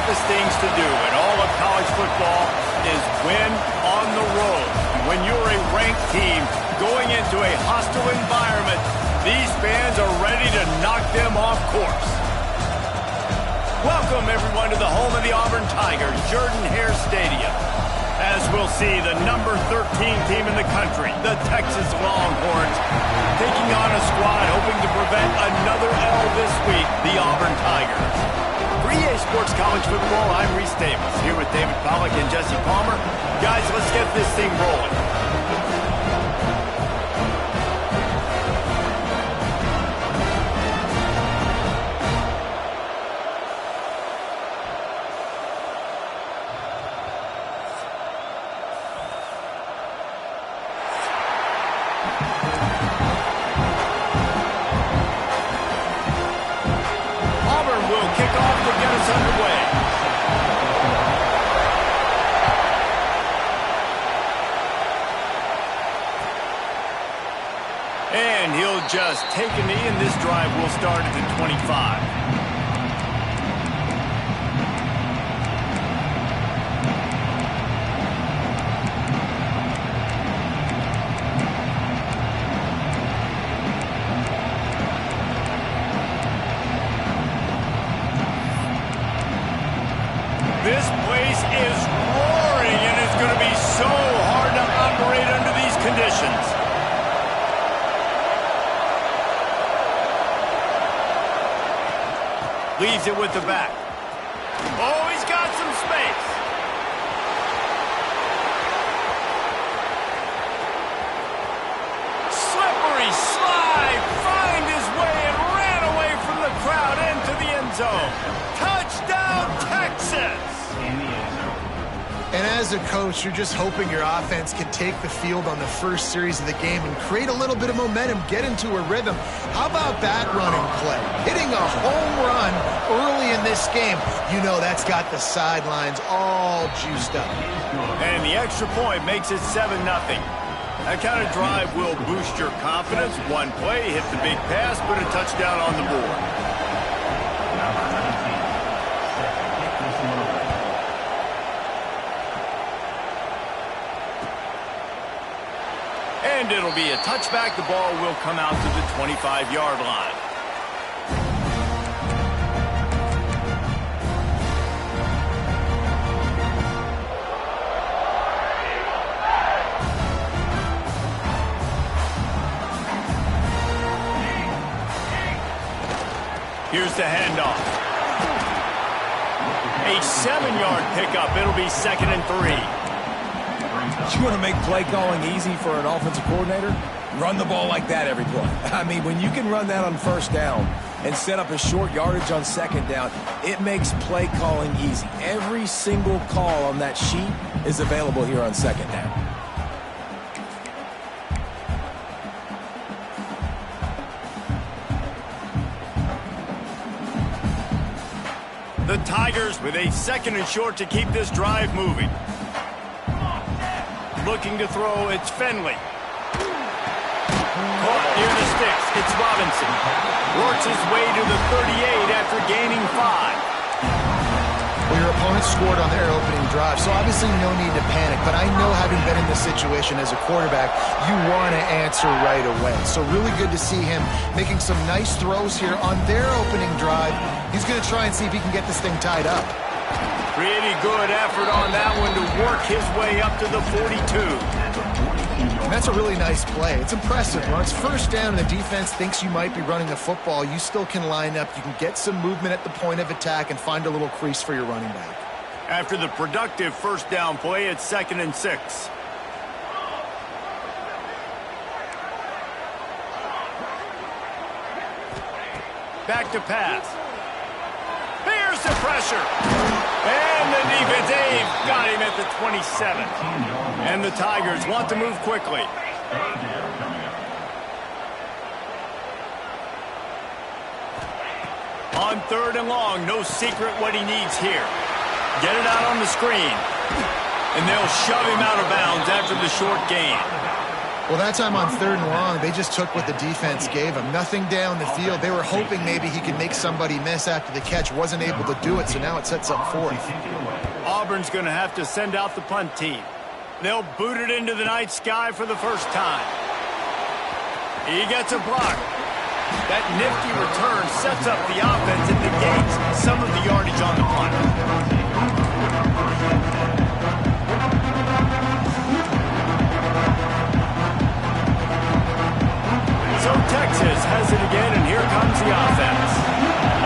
toughest things to do in all of college football is win on the road. When you're a ranked team going into a hostile environment, these fans are ready to knock them off course. Welcome, everyone, to the home of the Auburn Tigers, Jordan-Hare Stadium. As we'll see, the number 13 team in the country, the Texas Longhorns, taking on a squad hoping to prevent another L this week, the Auburn Tigers. For EA Sports College Football, I'm Reese Davis, here with David Pollack and Jesse Palmer. Guys, let's get this thing rolling. And he'll just take a knee, and this drive will start at the 25. This place is roaring, and it's going to be so hard to operate under these conditions. Leaves it with the back. Oh, he's got some space. Slippery slide. Find his way and ran away from the crowd into the end zone. Touchdown, Texas. And as a coach, you're just hoping your offense can take the field on the first series of the game and create a little bit of momentum, get into a rhythm. How about that running play? Hitting a home run early in this game. You know that's got the sidelines all juiced up. And the extra point makes it 7-0. That kind of drive will boost your confidence. One play, hit the big pass, put a touchdown on the board. And it'll be a touchback. The ball will come out to the 25-yard line. Here's the handoff. A 7-yard pickup. It'll be 2nd and 3. You want to make play calling easy for an offensive coordinator? Run the ball like that every play. I mean, when you can run that on first down and set up a short yardage on second down, it makes play calling easy. Every single call on that sheet is available here on second down. The Tigers with a 2nd and short to keep this drive moving. Looking to throw, it's Finley. Caught near the sticks, it's Robinson. Works his way to the 38 after gaining 5. Well, your opponent scored on their opening drive, so obviously no need to panic. But I know, having been in this situation as a quarterback, you want to answer right away. So really good to see him making some nice throws here on their opening drive. He's going to try and see if he can get this thing tied up. Pretty good effort on that one to work his way up to the 42. And that's a really nice play. It's impressive. When it's first down and the defense thinks you might be running the football, you still can line up. You can get some movement at the point of attack and find a little crease for your running back. After the productive first down play, it's 2nd and 6. Back to pass. Here's the pressure. And the defense, Dave got him at the 27. And the Tigers want to move quickly. On 3rd and long, no secret what he needs here. Get it out on the screen. And they'll shove him out of bounds after the short gain. Well, that time on 3rd and long, they just took what the defense gave them. Nothing down the field. They were hoping maybe he could make somebody miss after the catch. Wasn't able to do it, so now it sets up 4th. Auburn's going to have to send out the punt team. They'll boot it into the night sky for the first time. He gets a block. That nifty return sets up the offense and negates some of the yardage on the punt. So Texas has it again, and here comes the offense.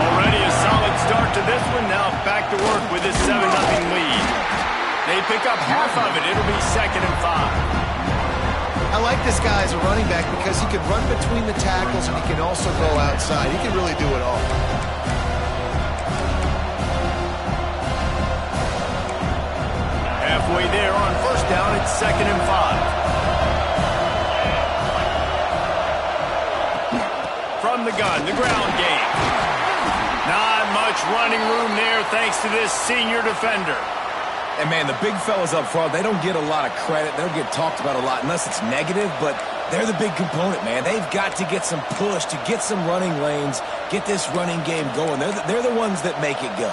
Already a solid start to this one. Now back to work with this 7-0 lead. They pick up half of it. It'll be 2nd and 5. I like this guy as a running back because he can run between the tackles and he can also go outside. He can really do it all. Halfway there on 1st down, it's 2nd and 5. From the gun, the ground game. Not much running room there thanks to this senior defender. And, man, the big fellas up front, they don't get a lot of credit. They don't get talked about a lot unless it's negative, but they're the big component, man. They've got to get some push, to get some running lanes, get this running game going. They're the ones that make it go.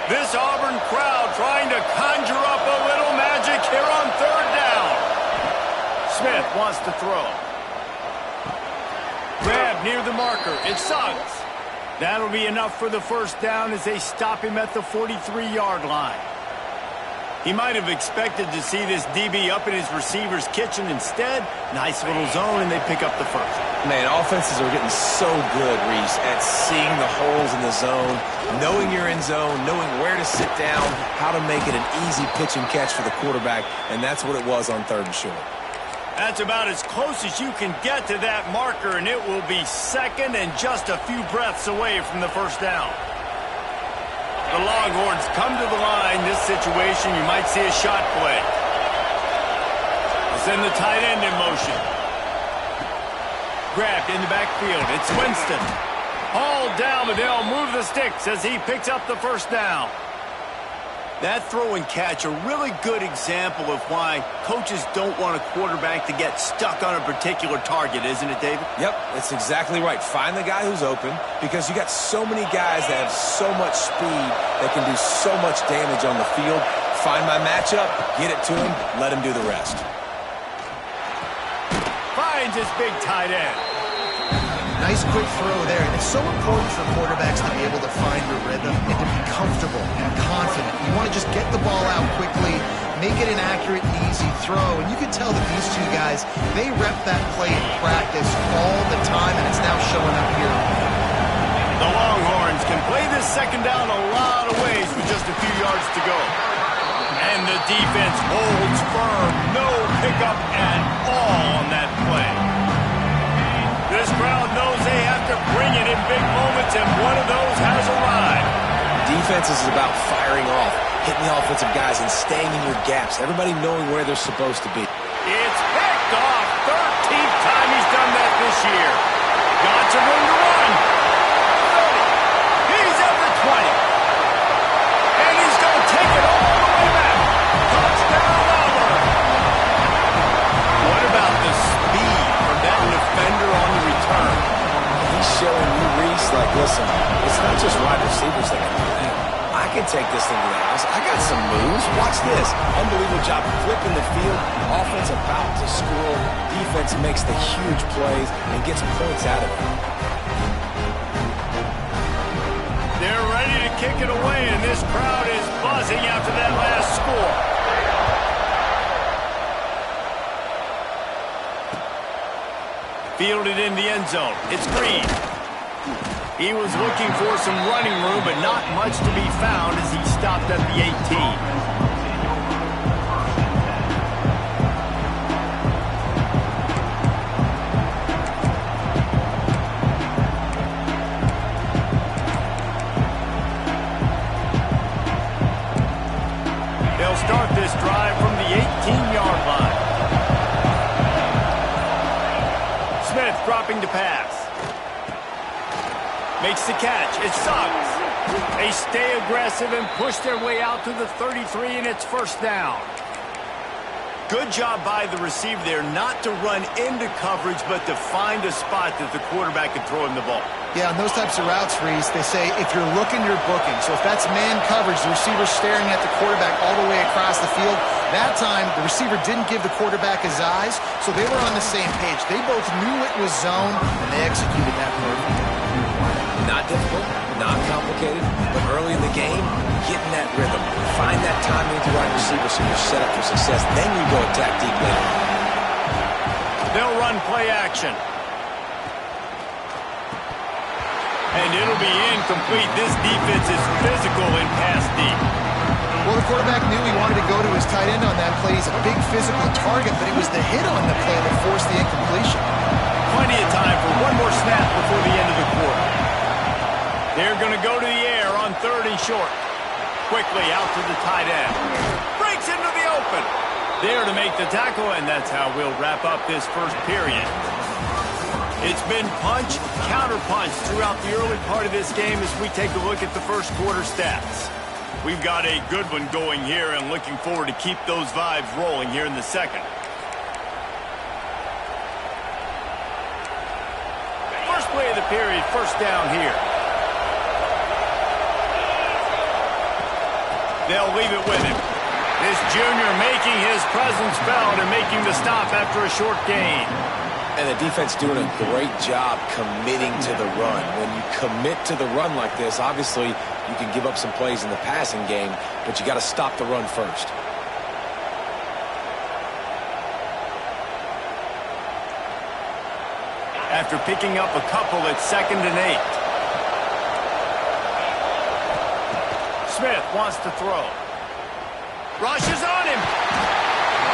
This Auburn crowd trying to conjure up a little magic here on 3rd down. Smith wants to throw. Grab near the marker. It's Suggs. That'll be enough for the 1st down as they stop him at the 43-yard line. He might have expected to see this DB up in his receiver's kitchen. Instead, nice little zone, and they pick up the 1st. Man, offenses are getting so good, Reese, at seeing the holes in the zone, knowing you're in zone, knowing where to sit down, how to make it an easy pitch and catch for the quarterback, and that's what it was on 3rd and short. That's about as close as you can get to that marker, and it will be 2nd and just a few breaths away from the 1st down. The Longhorns come to the line. This situation, you might see a shot play. Send the tight end in motion. Grabbed in the backfield. It's Winston. Hauled down, but they'll move the sticks as he picks up the 1st down. That throw and catch, a really good example of why coaches don't want a quarterback to get stuck on a particular target, isn't it, David? Yep, that's exactly right. Find the guy who's open because you got so many guys that have so much speed that can do so much damage on the field. Find my matchup, get it to him, let him do the rest. Finds his big tight end. Nice quick throw there, and it's so important for quarterbacks to be able to find a rhythm and to be comfortable and confident. You want to just get the ball out quickly, make it an accurate and easy throw, and you can tell that these two guys, they rep that play in practice all the time, and it's now showing up here. The Longhorns can play this 2nd down a lot of ways with just a few yards to go. And the defense holds firm, no pickup at all on that play. This crowd knows they have to bring it in big moments, and one of those has arrived. Defense is about firing off, hitting the offensive guys, and staying in your gaps. Everybody knowing where they're supposed to be. It's picked off. 13th time he's done that this year. Got some room to run. 30. He's at the 20. And he's going to take it all the way back. Touchdown, Auburn. What about the speed from that defender on the return? He's showing you, Reese, like, listen, it's not just wide receivers that can do that. I can take this thing to the house. I got some moves. Watch this. Unbelievable job flipping the field. Offense about to score. Defense makes the huge plays and gets points out of it. They're ready to kick it away, and this crowd is buzzing after that last score. Fielded in the end zone. It's Green. He was looking for some running room, but not much to be found as he stopped at the 18. They'll start this drive from the 18-yard line. Smith dropping to pass. Makes the catch. It's Suggs. They stay aggressive and push their way out to the 33, and it's 1st down. Good job by the receiver there not to run into coverage, but to find a spot that the quarterback can throw him the ball. Yeah, on those types of routes, Reese, they say if you're looking, you're booking. So if that's man coverage, the receiver's staring at the quarterback all the way across the field. That time, the receiver didn't give the quarterback his eyes, so they were on the same page. They both knew it was zone, and they executed that perfectly. Not difficult, not complicated, but early in the game, get in that rhythm. Find that timing with the wide receiver so you're set up for success. Then you go attack deep later. They'll run play action. And it'll be incomplete. This defense is physical in pass deep. Well, the quarterback knew he wanted to go to his tight end on that play. He's a big physical target, but it was the hit on the play that forced the incompletion. Plenty of time for one more snap before the end of the quarter. They're going to go to the air on 3rd and short. Quickly out to the tight end. Breaks into the open. There to make the tackle, and that's how we'll wrap up this first period. It's been punch, counter punch throughout the early part of this game as we take a look at the first quarter stats. We've got a good one going here and looking forward to keep those vibes rolling here in the second. First play of the period, first down here. They'll leave it with him. This junior making his presence felt and making the stop after a short gain. And the defense doing a great job committing to the run. When you commit to the run like this, obviously you can give up some plays in the passing game, but you got to stop the run first. After picking up a couple at 2nd and 8. Smith wants to throw. Rushes on him.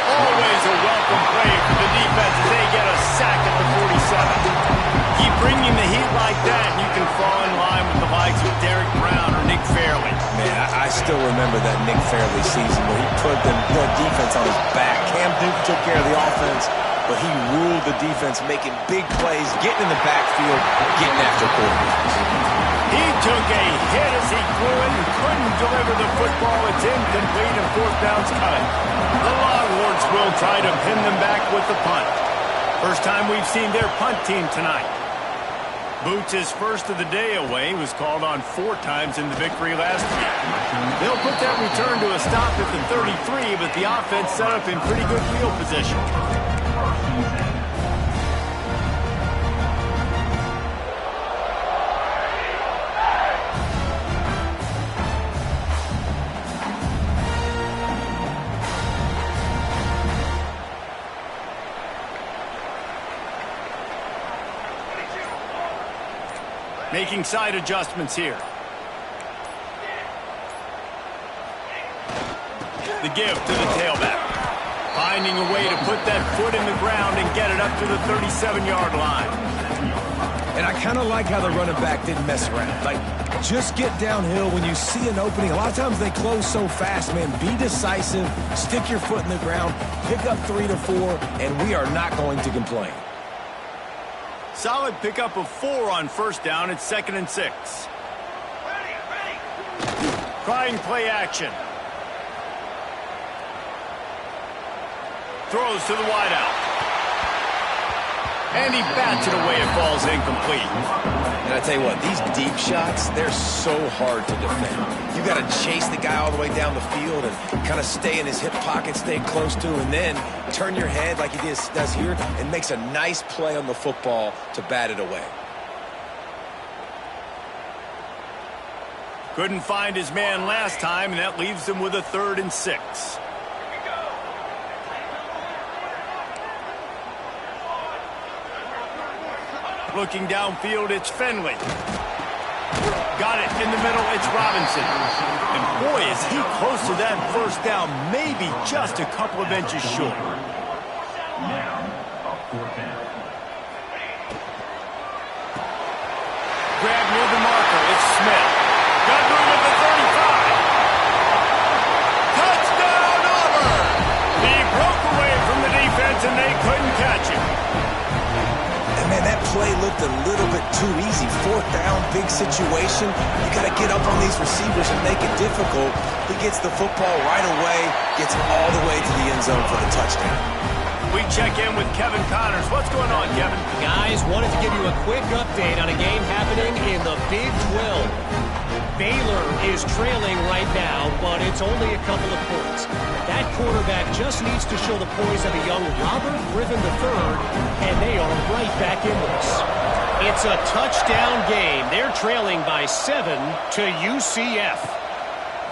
Always a welcome play for the defense as they get a sack at the 47. Keep bringing the heat like that, and you can fall in line with the likes of Derek Brown or Nick Fairley. Man, I still remember that Nick Fairley season where he put the defense on his back. Cam Newton took care of the offense, but he ruled the defense, making big plays, getting in the backfield, getting after quarterbacks. He took a hit as he threw it and couldn't deliver the football. It's incomplete and 4th down's coming. The Longhorns will try to pin them back with the punt. First time we've seen their punt team tonight. Boots' first of the day away was called on 4 times in the victory last week. They'll put that return to a stop at the 33, but the offense set up in pretty good field position. Making side adjustments here. The give to the tailback. Finding a way to put that foot in the ground and get it up to the 37-yard line. And I kind of like how the running back didn't mess around. Like, just get downhill when you see an opening. A lot of times they close so fast, man. Be decisive. Stick your foot in the ground. Pick up 3 to 4, and we are not going to complain. Solid pickup of 4 on first down. It's 2nd and 6. Trying play action. Throws to the wideout. And he bats it away. It falls incomplete. And I tell you what, these deep shots, they're so hard to defend. You got to chase the guy all the way down the field and kind of stay in his hip pocket, stay close to him, and then turn your head like he does here and makes a nice play on the football to bat it away. Couldn't find his man last time, and that leaves him with a 3rd and 6. Looking downfield, it's Finley. Got it in the middle, it's Robinson. And boy, is he close to that first down, maybe just a couple of inches short. Grab near the marker, it's Smith. Got room at the 35. Touchdown, Auburn! He broke away from the defense, and they couldn't catch him. And man, that play looked a little bit too easy. Fourth down, big situation. You got to get up on these receivers and make it difficult. He gets the football right away, gets all the way to the end zone for the touchdown. We check in with Kevin Connors. What's going on, Kevin? Guys, wanted to give you a quick update on a game happening in the Big 12. Baylor is trailing right now, but it's only a couple of points. That quarterback just needs to show the poise of a young Robert Griffin III, and they are right back in this. It's a touchdown game. They're trailing by 7 to UCF.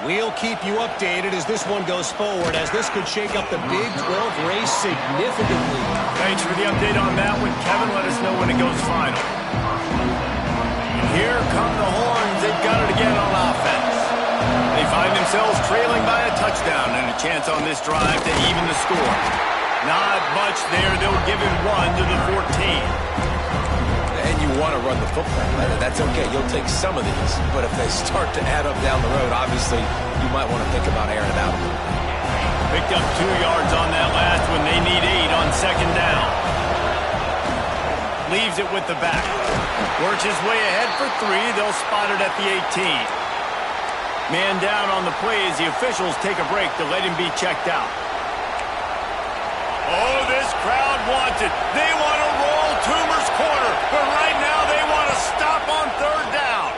We'll keep you updated as this one goes forward, as this could shake up the Big 12 race significantly. Thanks for the update on that one, Kevin. Let us know when it goes final. And here come the Horns. They've got it again on offense. They find themselves trailing by a touchdown and a chance on this drive to even the score. Not much there. They'll give him 1 to the 14. And you want to run the football. That's okay. You'll take some of these. But if they start to add up down the road, obviously, you might want to think about airing it out. Picked up 2 yards on that last one. They need 8 on second down. Leaves it with the back. Works his way ahead for 3. They'll spot it at the 18. Man down on the play as the officials take a break to let him be checked out. Oh, this crowd wants it. They want to roll Toomer's corner, but right now they want to stop on third down.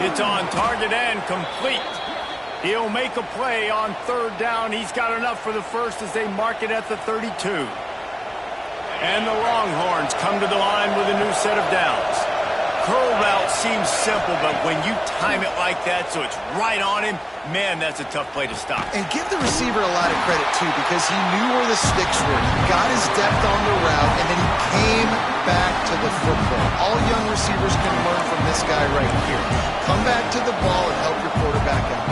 It's on target and complete. He'll make a play on third down. He's got enough for the first as they mark it at the 32. And the Longhorns come to the line with a new set of downs. Curl route seems simple, but when you time it like that so it's right on him, man, that's a tough play to stop. And give the receiver a lot of credit, too, because he knew where the sticks were. He got his depth on the route, and then he came back to the football. All young receivers can learn from this guy right here. Come back to the ball and help your quarterback out.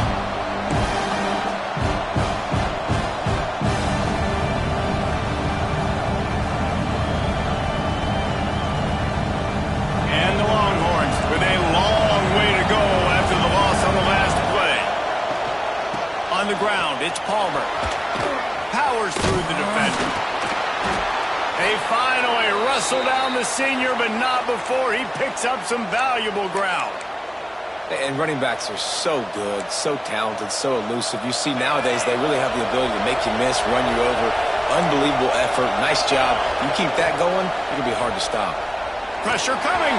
On the ground, it's Palmer. Powers through the defender. They finally wrestle down the senior, but not before he picks up some valuable ground. And running backs are so good, so talented, so elusive. You see nowadays they really have the ability to make you miss, run you over. Unbelievable effort. Nice job. You keep that going, it's going to be hard to stop. Pressure coming.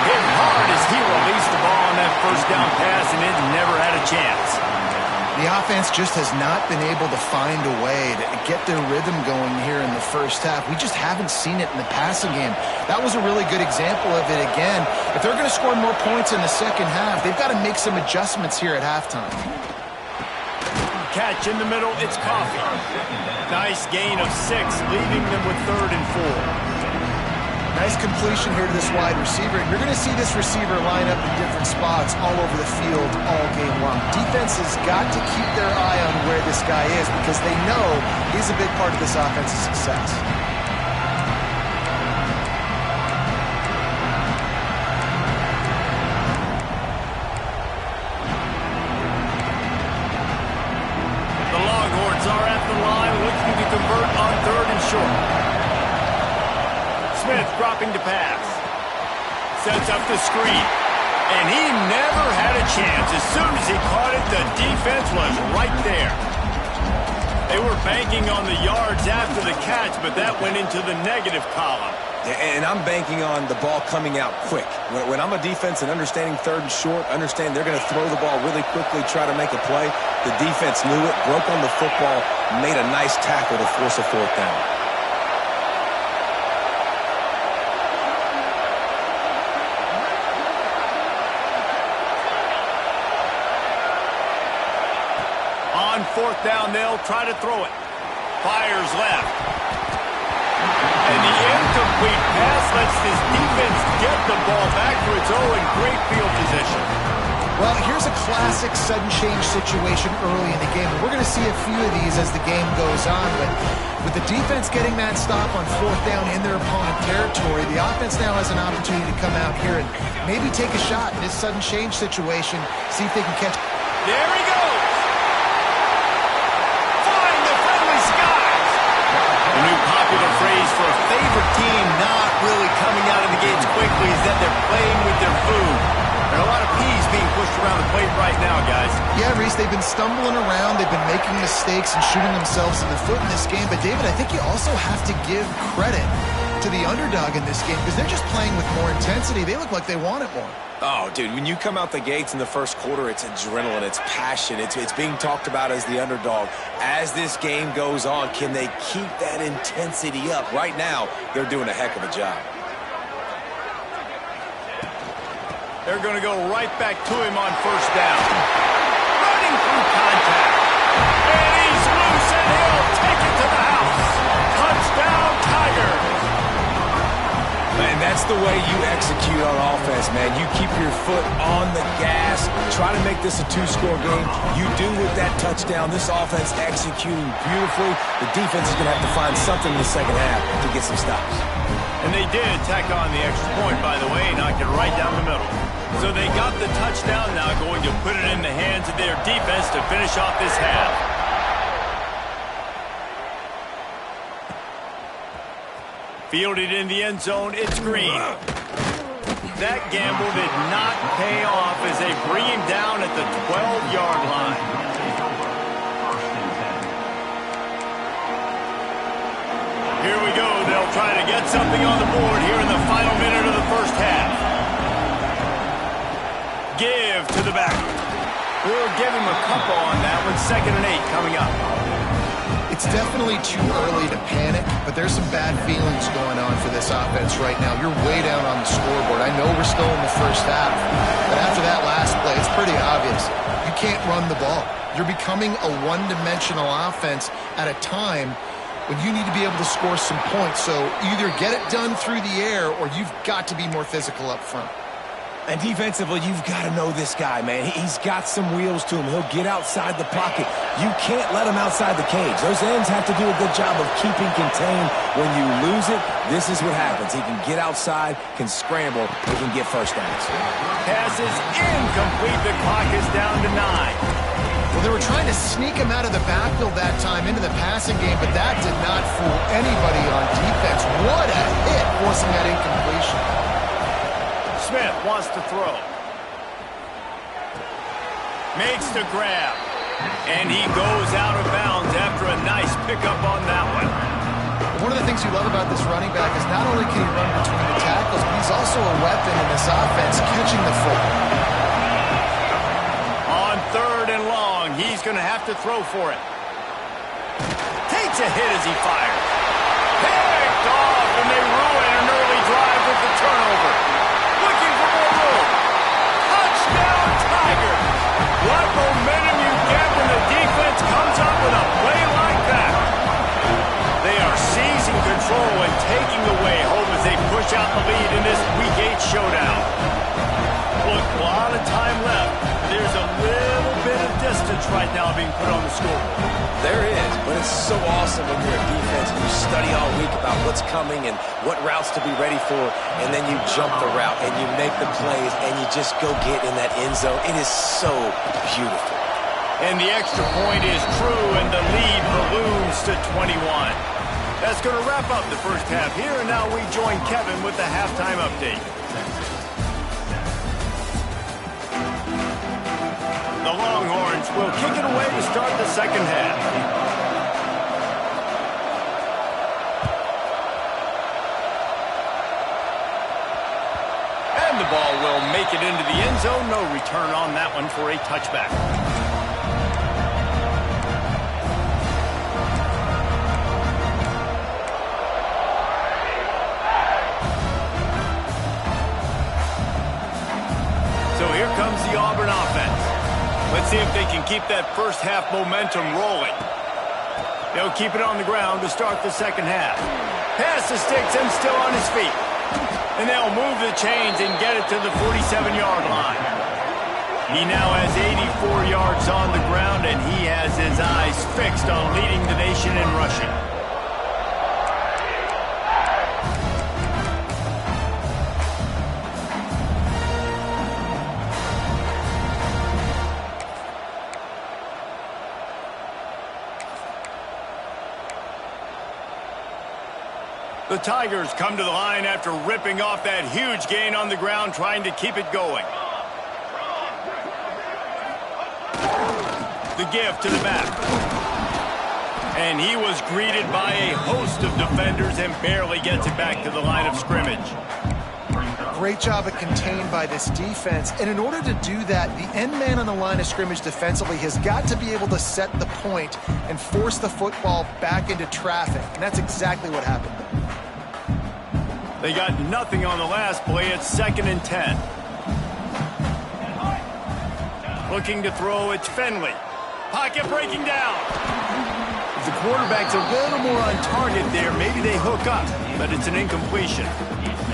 Hit hard as he released the ball on that first down pass, and it never had a chance. The offense just has not been able to find a way to get their rhythm going here in the first half. We just haven't seen it in the passing game. That was a really good example of it again. If they're going to score more points in the second half, they've got to make some adjustments here at halftime. Catch in the middle, it's Coffee. Nice gain of 6, leaving them with 3rd and 4. Nice completion here to this wide receiver. And you're going to see this receiver line up in different spots all over the field all game long. Defense has got to keep their eye on where this guy is because they know he's a big part of this offense's success. The Longhorns are at the line looking to convert on 3rd and short. Smith dropping to pass. Sets up the screen. And he never had a chance. As soon as he caught it, the defense was right there. They were banking on the yards after the catch, but that went into the negative column. And I'm banking on the ball coming out quick. When I'm a defense and understanding 3rd and short, understand they're going to throw the ball really quickly, try to make a play. The defense knew it, broke on the football, made a nice tackle to force a 4th down. On 4th down, they'll try to throw it. Fires left. And the incomplete pass lets this defense get the ball back to its own great field position. Well, here's a classic sudden change situation early in the game. We're going to see a few of these as the game goes on, but with the defense getting that stop on 4th down in their opponent territory, the offense now has an opportunity to come out here and maybe take a shot in this sudden change situation, see if they can catch. There he goes. Flying the friendly skies. The new popular phrase for a favorite team not really coming out of the gates quickly is that they're playing with their food. There are a lot of peas being pushed around the plate right now, guys. Yeah, Reese, they've been stumbling around. They've been making mistakes and shooting themselves in the foot in this game. But, David, I think you also have to give credit to the underdog in this game because they're just playing with more intensity. They look like they want it more. Oh, dude, when you come out the gates in the first quarter, it's adrenaline, it's passion, it's being talked about as the underdog. As this game goes on, can they keep that intensity up? Right now, they're doing a heck of a job. They're going to go right back to him on first down. Running through contact. And he's loose, and he'll take it to the house. Touchdown, Tigers. Man, that's the way you execute on offense, man. You keep your foot on the gas. Try to make this a two-score game. You do with that touchdown. This offense executing beautifully. The defense is going to have to find something in the second half to get some stops. And they did tack on the extra point, by the way, knocked it right down the middle. So they got the touchdown, now going to put it in the hands of their defense to finish off this half. Fielded in the end zone, it's Green. That gamble did not pay off as they bring him down at the 12-yard line. Here we go. They'll try to get something on the board here in the final minute of the first half. Give to the back. We'll give him a couple on that one. 2nd and 8 coming up. It's definitely too early to panic, but there's some bad feelings going on for this offense right now. You're way down on the scoreboard. I know we're still in the first half, but after that last play, it's pretty obvious. You can't run the ball. You're becoming a one-dimensional offense at a time when you need to be able to score some points. So either get it done through the air or you've got to be more physical up front. And defensively, you've got to know this guy, man. He's got some wheels to him. He'll get outside the pocket. You can't let him outside the cage. Those ends have to do a good job of keeping contained. When you lose it, this is what happens. He can get outside, can scramble, he can get first downs. Pass is incomplete. The clock is down to 9. Well, they were trying to sneak him out of the backfield that time into the passing game, but that did not fool anybody on defense. What a hit, forcing that incompletion. Smith wants to throw. Makes the grab. And he goes out of bounds after a nice pickup on that one. One of the things you love about this running back is not only can he run between the tackles, but he's also a weapon in this offense, catching the football. On 3rd and long, he's going to have to throw for it. Takes a hit as he fires. Picked off, and they ruin an early drive with the turnover. Looking for more room. Touchdown, Tigers. What momentum you get when the defense comes up with a play like that. They are seizing control and taking away hope as they push out the lead in this Week 8 showdown. Look, a lot of time left. There's a little bit of distance right now being put on the scoreboard. There is, but it's so awesome when you're a defense and you study all week about what's coming and what routes to be ready for, and then you jump the route and you make the plays and you just go get in that end zone. It is so beautiful. And the extra point is true, and the lead balloons to 21. That's going to wrap up the first half here, and now we join Kevin with the halftime update. The Longhorns will kick it away to start the second half. And the ball will make it into the end zone. No return on that one for a touchback. So here comes the Auburn offense. Let's see if they can keep that first half momentum rolling. They'll keep it on the ground to start the second half. Pass the sticks and still on his feet. And they'll move the chains and get it to the 47-yard line. He now has 84 yards on the ground, and he has his eyes fixed on leading the nation in rushing. The Tigers come to the line after ripping off that huge gain on the ground, trying to keep it going. The give to the back. And he was greeted by a host of defenders and barely gets it back to the line of scrimmage. Great job of contained by this defense. And in order to do that, the end man on the line of scrimmage defensively has got to be able to set the point and force the football back into traffic. And that's exactly what happened. They got nothing on the last play. It's 2nd and 10. Looking to throw, it's Finley. Pocket breaking down. If the quarterback's a little more on target there, maybe they hook up, but it's an incompletion.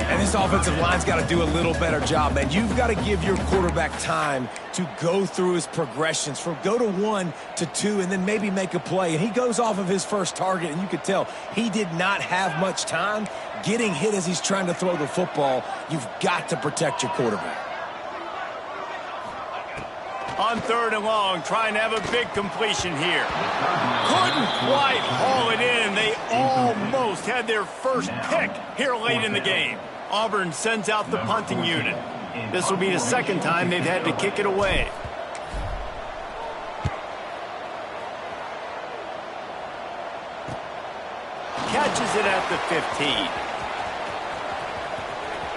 And this offensive line's got to do a little better job, man. You've got to give your quarterback time to go through his progressions from go to 1 to 2 and then maybe make a play. And he goes off of his first target, and you could tell he did not have much time getting hit as he's trying to throw the football. You've got to protect your quarterback. On 3rd and long, trying to have a big completion here. Couldn't quite haul it in. They almost had their first pick here late in the game. Auburn sends out the punting unit. This will be the 2nd time they've had to kick it away. Catches it at the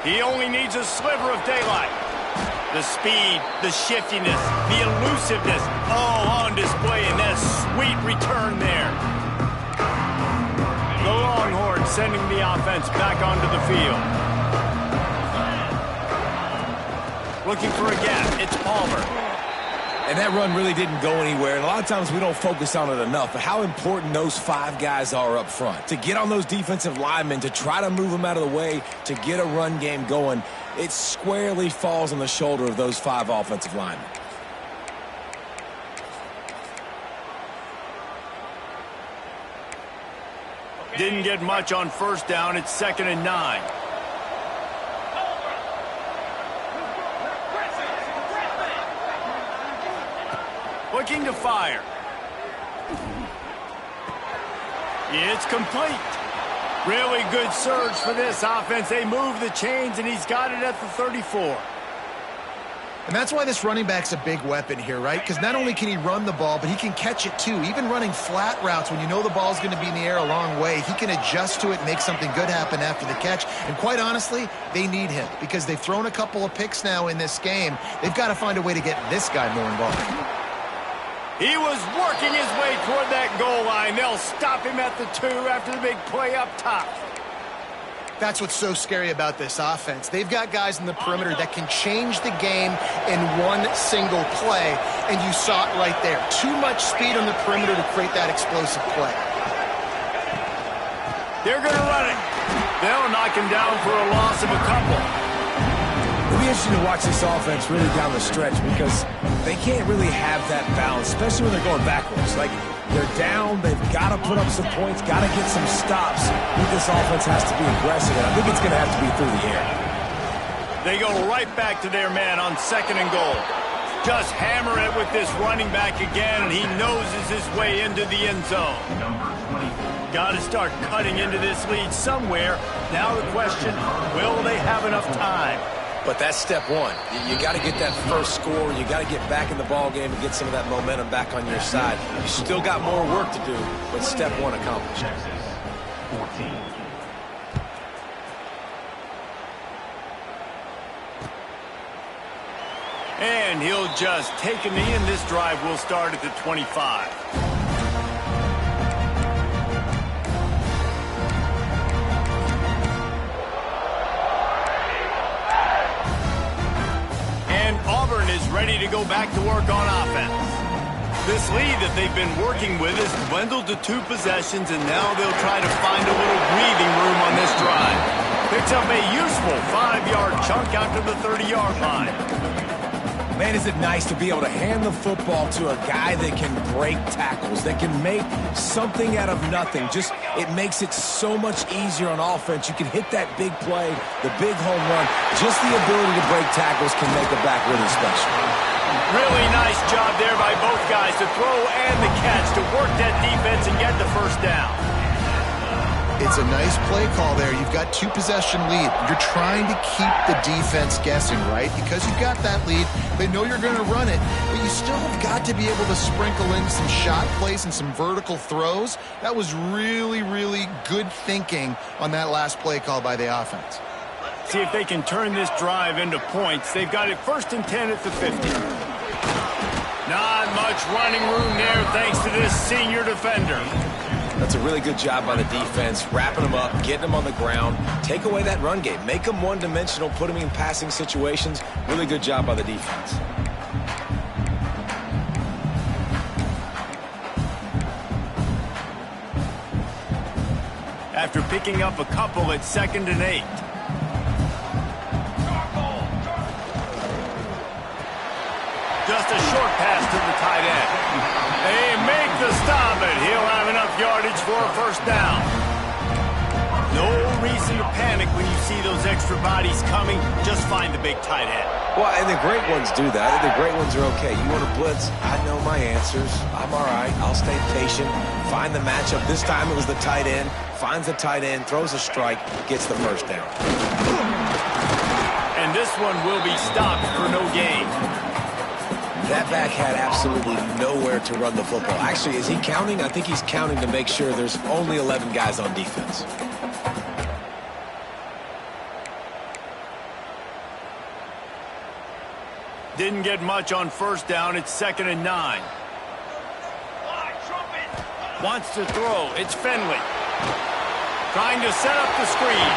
15. He only needs a sliver of daylight. The speed, the shiftiness, the elusiveness, all on display in that sweet return there. The Longhorns sending the offense back onto the field. Looking for a gap, it's Palmer. And that run really didn't go anywhere. And a lot of times we don't focus on it enough, but how important those 5 guys are up front. To get on those defensive linemen, to try to move them out of the way, to get a run game going, it squarely falls on the shoulder of those 5 offensive linemen. Didn't get much on 1st down. It's 2nd and 9. Looking to fire. It's complete. Really good surge for this offense. They move the chains, and he's got it at the 34. And that's why this running back's a big weapon here, right? Because not only can he run the ball, but he can catch it too. Even running flat routes when you know the ball's going to be in the air a long way, he can adjust to it and make something good happen after the catch. And quite honestly, they need him because they've thrown a couple of picks now in this game. They've got to find a way to get this guy more involved. He was working his way toward that goal line. They'll stop him at the 2 after the big play up top. That's what's so scary about this offense. They've got guys in the perimeter that can change the game in one single play, and you saw it right there. Too much speed on the perimeter to create that explosive play. They're going to run it. They'll knock him down for a loss of a couple. It'll be interesting to watch this offense really down the stretch because they can't really have that balance, especially when they're going backwards. Like, they're down, they've got to put up some points, got to get some stops. I think this offense has to be aggressive, and I think it's going to have to be through the air. They go right back to their man on 2nd and goal. Just hammer it with this running back again, and he noses his way into the end zone. Got to start cutting into this lead somewhere. Now the question, will they have enough time? But that's step 1. You got to get that first score. You got to get back in the ball game and get some of that momentum back on your side. You still got more work to do, but step 1 accomplished. And he'll just take a knee, and this drive will start at the 25. Ready to go back to work on offense. This lead that they've been working with has dwindled to 2 possessions, and now they'll try to find a little breathing room on this drive. Picks up a useful 5-yard chunk out to the 30-yard line. Man, is it nice to be able to hand the football to a guy that can break tackles, that can make something out of nothing. Just, it makes it so much easier on offense. You can hit that big play, the big home run. Just the ability to break tackles can make a back really special. Really nice job there by both guys to throw and the catch to work that defense and get the first down. It's a nice play call there. You've got 2-possession lead. You're trying to keep the defense guessing, right? Because you've got that lead, they know you're going to run it, but you still have got to be able to sprinkle in some shot plays and some vertical throws. That was really, really good thinking on that last play call by the offense. See if they can turn this drive into points. They've got it 1st and 10 at the 50. Not much running room there thanks to this senior defender. That's a really good job by the defense, wrapping them up, getting them on the ground. Take away that run game. Make them one-dimensional, put them in passing situations. Really good job by the defense. After picking up a couple at 2nd and 8. Just a short pass to the tight end. They make the stop, and he'll have enough yardage for a 1st down. No reason to panic when you see those extra bodies coming. Just find the big tight end. Well, and the great ones do that. The great ones are okay. You want to blitz? I know my answers. I'm all right. I'll stay patient. Find the matchup. This time it was the tight end. Finds the tight end, throws a strike, gets the 1st down. And this one will be stopped for no gain. That back had absolutely nowhere to run the football. Actually, is he counting? I think he's counting to make sure there's only 11 guys on defense. Didn't get much on 1st down. It's 2nd and 9. Wants to throw. It's Finley. Trying to set up the screen.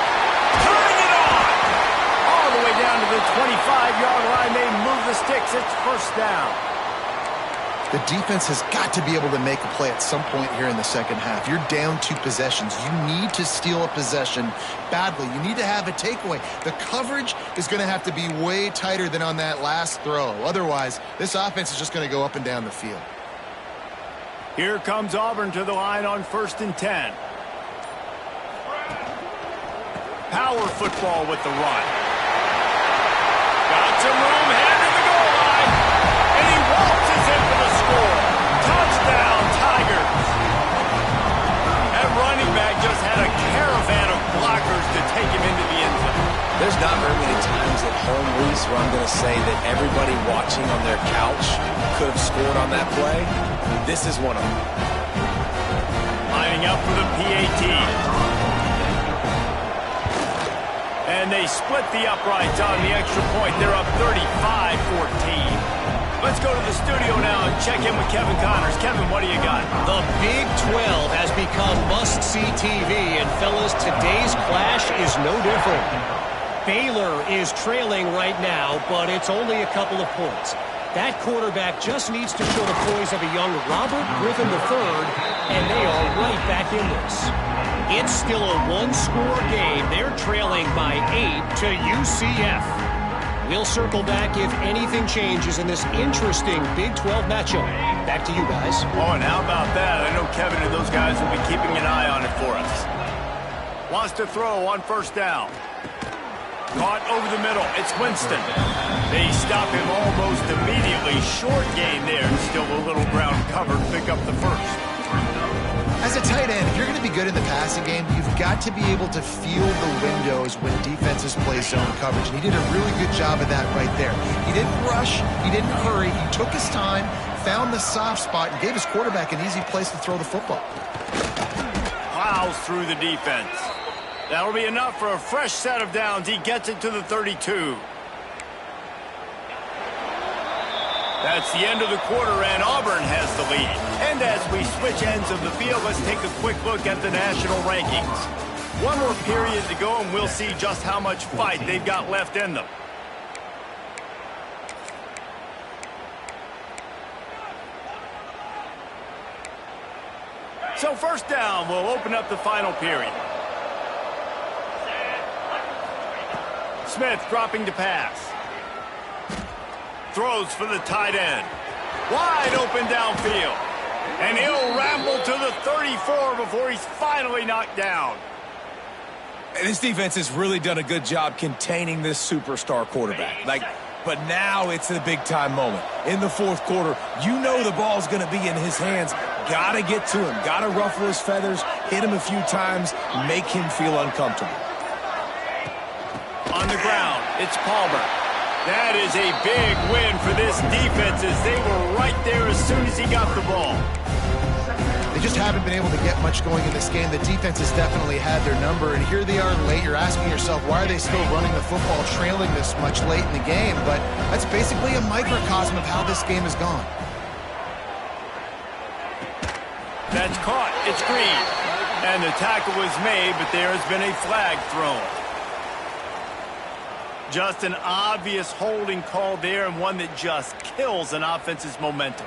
Turning it on! All the way down to the 25-yard line. They move the sticks. It's 1st down. The defense has got to be able to make a play at some point here in the 2nd half. You're down 2 possessions. You need to steal a possession badly. You need to have a takeaway. The coverage is going to have to be way tighter than on that last throw. Otherwise, this offense is just going to go up and down the field. Here comes Auburn to the line on 1st and 10. Power football with the run. Got some room, headed to the goal line. And he waltzes in for the score. Touchdown, Tigers. That running back just had a caravan of blockers to take him into the end zone. There's not very many times at home, Reese, where I'm going to say that everybody watching on their couch could have scored on that play. This is one of them. Lining up for the PAT. And they split the uprights on the extra point. They're up 35-14. Let's go to the studio now and check in with Kevin Connors. Kevin, what do you got? The Big 12 has become must-see TV, and fellas, today's clash is no different. Baylor is trailing right now, but it's only a couple of points. That quarterback just needs to show the poise of a young Robert Griffin III, and they are right back in this. It's still a one-score game. They're trailing by 8 to UCF. We'll circle back if anything changes in this interesting Big 12 matchup. Back to you guys. Oh, and how about that? I know Kevin and those guys will be keeping an eye on it for us. Wants to throw on 1st down. Caught over the middle. It's Winston. They stop him almost immediately. Short gain there. Still a little ground covered. Pick up the 1st. As a tight end, if you're going to be good in the passing game, you've got to be able to feel the windows when defenses play zone coverage. And he did a really good job of that right there. He didn't rush. He didn't hurry. He took his time, found the soft spot, and gave his quarterback an easy place to throw the football. Plows through the defense. That'll be enough for a fresh set of downs. He gets it to the 32. That's the end of the quarter, and Auburn has the lead. And as we switch ends of the field, let's take a quick look at the national rankings. One more period to go, and we'll see just how much fight they've got left in them. So 1st down will open up the final period. Smith dropping to pass. Throws for the tight end. Wide open downfield. And he'll ramble to the 34 before he's finally knocked down. And this defense has really done a good job containing this superstar quarterback. But now it's a big-time moment. In the 4th quarter, you know the ball's going to be in his hands. Got to get to him. Got to ruffle his feathers. hit him a few times, make him feel uncomfortable. On the ground, it's Palmer. That is a big win for this defense as they were right there as soon as he got the ball. They just haven't been able to get much going in this game. The defense has definitely had their number, and here they are late. You're asking yourself, why are they still running the football, trailing this much late in the game? But that's basically a microcosm of how this game has gone. That's caught. It's Green. And the tackle was made, but there has been a flag thrown. Just an obvious holding call there, and one that just kills an offense's momentum.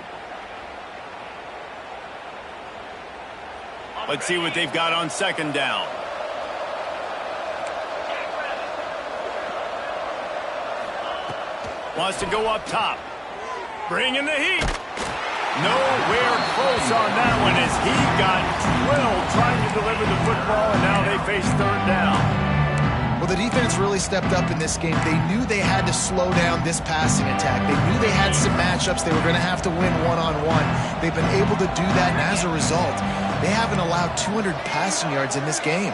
Let's see what they've got on second down. Wants to go up top. Bring in the heat. Nowhere close on that one as he got drilled trying to deliver the football, and now they face third down. Well, the defense really stepped up in this game. They knew they had to slow down this passing attack. They knew they had some matchups they were going to have to win one-on-one. They've been able to do that, and as a result, they haven't allowed 200 passing yards in this game.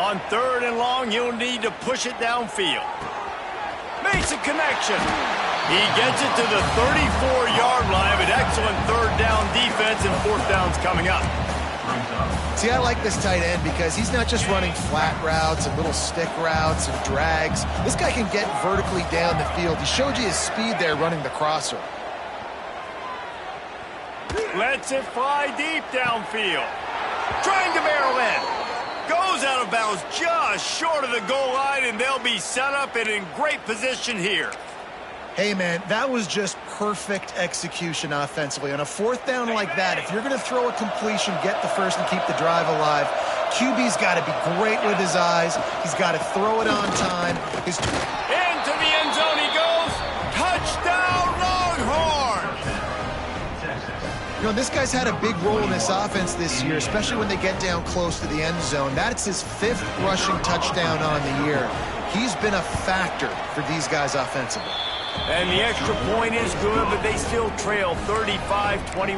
On third and long, he'll need to push it downfield. Makes a connection. He gets it to the 34-yard line, but excellent third down defense, and fourth down's coming up. See, I like this tight end because he's not just running flat routes and little stick routes and drags. This guy can get vertically down the field. He showed you his speed there running the crosser. Lets it fly deep downfield. Trying to barrel in. Goes out of bounds just short of the goal line, and they'll be set up and in great position here. Hey, man, that was just perfect execution offensively. On a fourth down like that, if you're going to throw a completion, get the first and keep the drive alive, QB's got to be great with his eyes. He's got to throw it on time. Into the end zone he goes. Touchdown, Longhorns! You know, this guy's had a big role in this offense this year, especially when they get down close to the end zone. That's his 5th rushing touchdown on the year. He's been a factor for these guys offensively. And the extra point is good, but they still trail 35-21.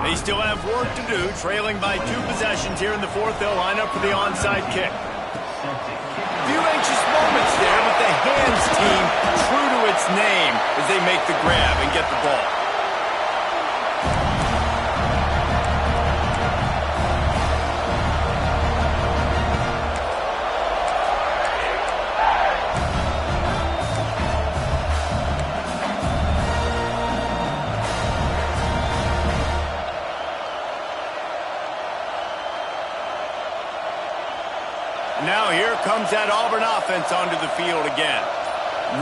They still have work to do, trailing by 2 possessions here in the fourth. They'll line up for the onside kick. A few anxious moments there, but the hands team true to its name as they make the grab and get the ball. Now here comes that Auburn offense onto the field again.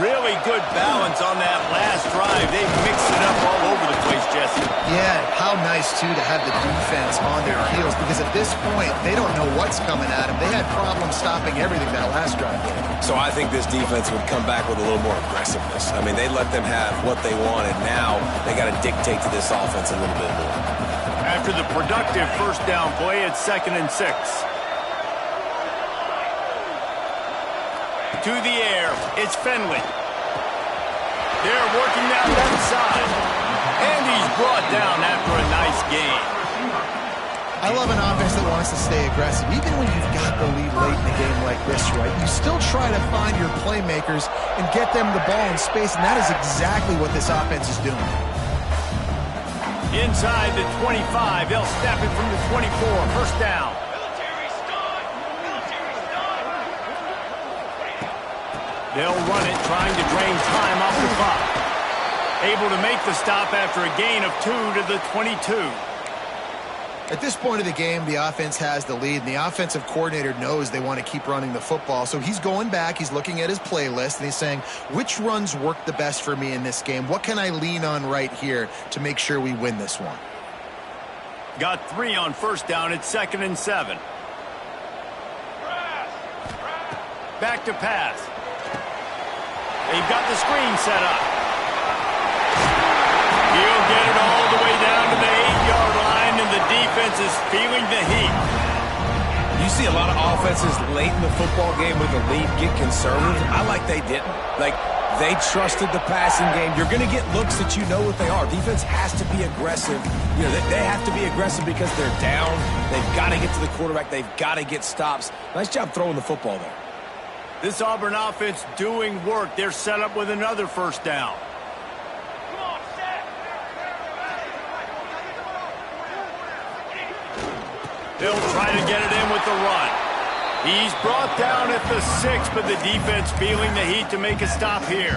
Really good balance on that last drive. They mixed it up all over the place, Jesse. Yeah, how nice, too, to have the defense on their heels, because at this point, they don't know what's coming at them. They had problems stopping everything that last drive. So I think this defense would come back with a little more aggressiveness. I mean, they let them have what they wanted. Now they got to dictate to this offense a little bit more. After the productive first down play, it's 2nd and 6. To the air, it's Finley. They're working that left side. And he's brought down after a nice gain. I love an offense that wants to stay aggressive. Even when you've got the lead late in a game like this, right, you still try to find your playmakers and get them the ball in space, and that is exactly what this offense is doing. Inside the 25, they'll snap it from the 24. First down. They'll run it, trying to drain time off the clock. Able to make the stop after a gain of 2 to the 22. At this point of the game, the offense has the lead, and the offensive coordinator knows they want to keep running the football. So he's going back, he's looking at his playlist, and he's saying, which runs work the best for me in this game? What can I lean on right here to make sure we win this one? Got 3 on first down. It's 2nd and 7. Back to pass. They've got the screen set up. He'll get it all the way down to the 8-yard line, and the defense is feeling the heat. You see a lot of offenses late in the football game with a lead get conservative. I like they didn't. Like, They trusted the passing game. You're going to get looks that you know what they are. Defense has to be aggressive. You know, they have to be aggressive because they're down. They've got to get to the quarterback. They've got to get stops. Nice job throwing the football there. This Auburn offense doing work. They're set up with another first down. They'll try to get it in with the run. He's brought down at the 6, but the defense feeling the heat to make a stop here.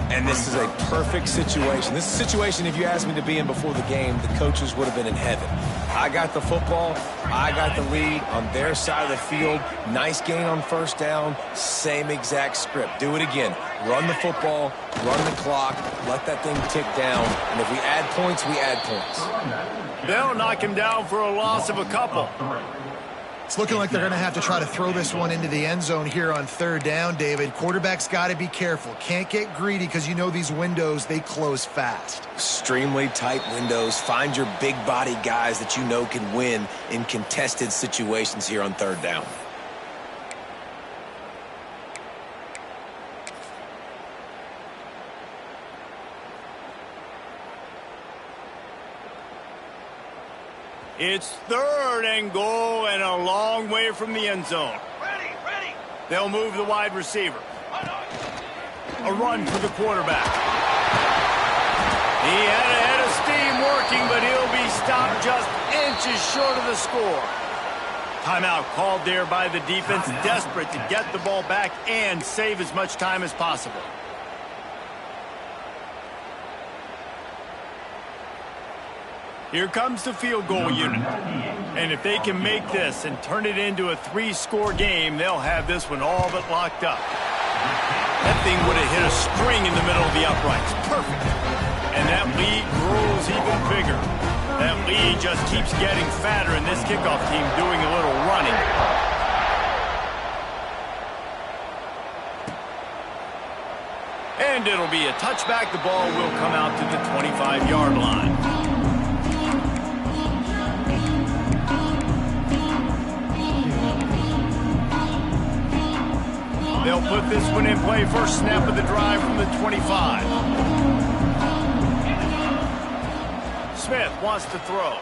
And this is a perfect situation. This is a situation, if you asked me to be in before the game, the coaches would have been in heaven. I got the football. I got the lead on their side of the field. Nice gain on first down. Same exact script. Do it again. Run the football, run the clock, let that thing tick down. And if we add points, we add points. They'll knock him down for a loss of a couple. It's looking like they're going to have to try to throw this one into the end zone here on third down, David. Quarterback's got to be careful. Can't get greedy because you know these windows, they close fast. Extremely tight windows. Find your big body guys that you know can win in contested situations here on third down. It's third and goal and a long way from the end zone. Ready. They'll move the wide receiver. A run for the quarterback. He had a head of steam working, but he'll be stopped just inches short of the score. Timeout called there by the defense, desperate to get the ball back and save as much time as possible. Here comes the field goal unit. And if they can make this and turn it into a 3-score game, they'll have this one all but locked up. That thing would have hit a string in the middle of the uprights. Perfect. And that lead grows even bigger. That lead just keeps getting fatter, and this kickoff team doing a little running. And it'll be a touchback. The ball will come out to the 25-yard line. They'll put this one in play. First snap of the drive from the 25. Smith wants to throw.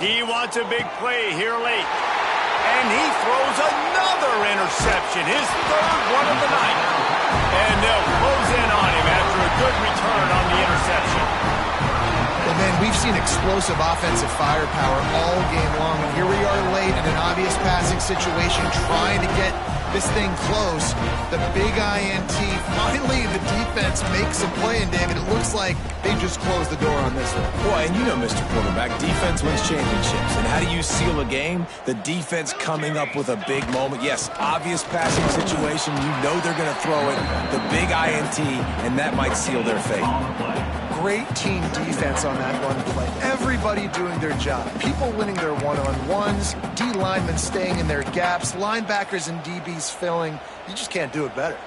He wants a big play here late. And he throws another interception, his third one of the night. And they'll close in on him after a good return on the interception. Well, man, we've seen explosive offensive firepower all game long. And here we are late in an obvious passing situation, trying to get this thing close. The big INT. Finally, the defense makes a play, and David, it looks like they just closed the door on this one. Boy, and you know, Mr. Quarterback, defense wins championships. And how do you seal a game? The defense coming up with a big moment. Yes, obvious passing situation. You know they're going to throw it. The big INT, and that might seal their fate. Great team defense on that run play. Everybody doing their job. People winning their one-on-ones, D linemen staying in their gaps, linebackers and DBs filling. You just can't do it better.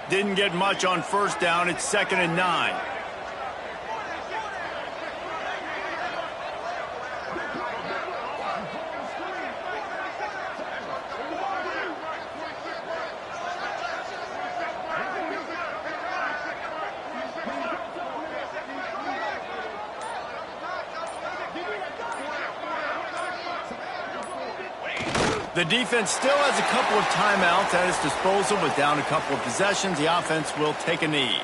Didn't get much on first down. It's 2nd and 9. The defense still has a couple of timeouts at its disposal, but down a couple of possessions. The offense will take a knee.